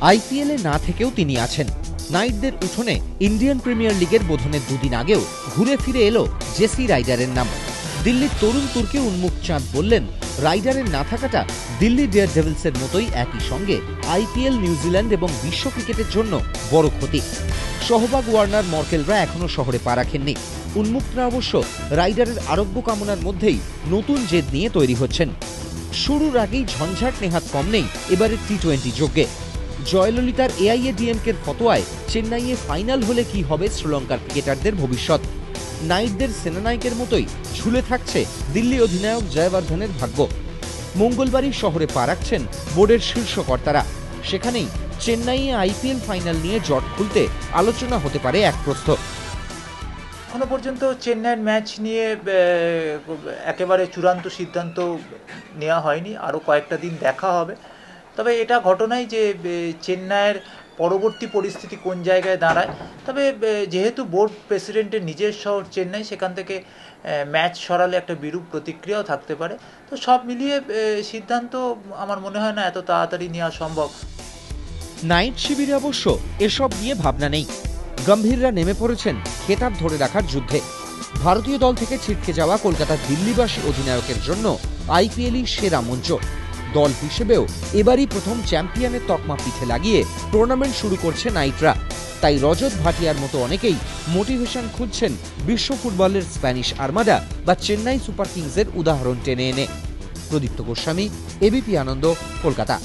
আইপিএলে না থেকেও তিনি আছেন। নাইটদের উঠোনে ইন্ডিয়ান প্রিমিয়ার লিগের বোধনের দুদিন আগেও ঘুরে ফিরে এলো জেসি রাইডারের নাম। দিল্লির তরুণ তুর্কি উন্মুক চাঁদ বললেন, রাইডারের না থাকাটা দিল্লি ডেয়ার ডেভিলসের মতোই একই সঙ্গে আইপিএল, নিউজিল্যান্ড এবং বিশ্ব ক্রিকেটের জন্য বড় ক্ষতি। সহবাগ, ওয়ার্নার, মর্কেলরা এখনও শহরে পা রাখেননি। উন্মুক্তরা অবশ্য রাইডারের আরোগ্য কামনার মধ্যেই নতুন জেদ নিয়ে তৈরি হচ্ছেন। শুরুর আগেই ঝঞ্ঝাট নেহাত কম নেই এবারের টি-20 যজ্ঞে। জয়ললিতার এআইএডিএমকের ফতোয়ায় চেন্নাইয়ে ফাইনাল হলে কি হবে শ্রীলঙ্কার ক্রিকেটারদের ভবিষ্যৎ। নাইটদের সেনানায়কের মতোই ঝুলে থাকছে দিল্লি অধিনায়ক জয়বর্ধনের ভাগ্য। মঙ্গলবারই শহরে পা রাখছেন বোর্ডের শীর্ষ কর্তারা। সেখানেই চেন্নাইয়ে আইপিএল ফাইনাল নিয়ে জট খুলতে আলোচনা হতে পারে এক প্রস্থ। এখনো পর্যন্ত চেন্নাইয়ের ম্যাচ নিয়ে একেবারে চূড়ান্ত সিদ্ধান্ত নেওয়া হয়নি, আরও কয়েকটা দিন দেখা হবে। তবে এটা ঘটনাই যে চেন্নাইয়ের পরবর্তী পরিস্থিতি কোন জায়গায় দাঁড়ায়। তবে যেহেতু বোর্ড প্রেসিডেন্টের নিজের শহর চেন্নাই, সেখান থেকে ম্যাচ সরালে একটা বিরূপ প্রতিক্রিয়াও থাকতে পারে। তো সব মিলিয়ে সিদ্ধান্ত আমার মনে হয় না এত তাড়াতাড়ি নেওয়া সম্ভব। নাইট শিবিরে অবশ্য এসব নিয়ে ভাবনা নেই। গম্ভীররা নেমে পড়েছেন খেতাব ধরে রাখার যুদ্ধে। ভারতীয় দল থেকে ছিটকে যাওয়া কলকাতার দিল্লিবাসী অধিনায়কের জন্য আইপিএলই সেরা মঞ্চ। দল হিসেবেও এবারই প্রথম চ্যাম্পিয়নের তকমা পিঠে লাগিয়ে টুর্নামেন্ট শুরু করছে নাইটরা। তাই রজত ভাটিয়ার মতো অনেকেই মোটিভেশন খুঁজছেন বিশ্ব ফুটবলের স্প্যানিশ আর্মাডা বা চেন্নাই সুপার কিংসের উদাহরণ টেনে এনে। প্রদীপ্ত গোস্বামী, এবিপি আনন্দ, কলকাতা।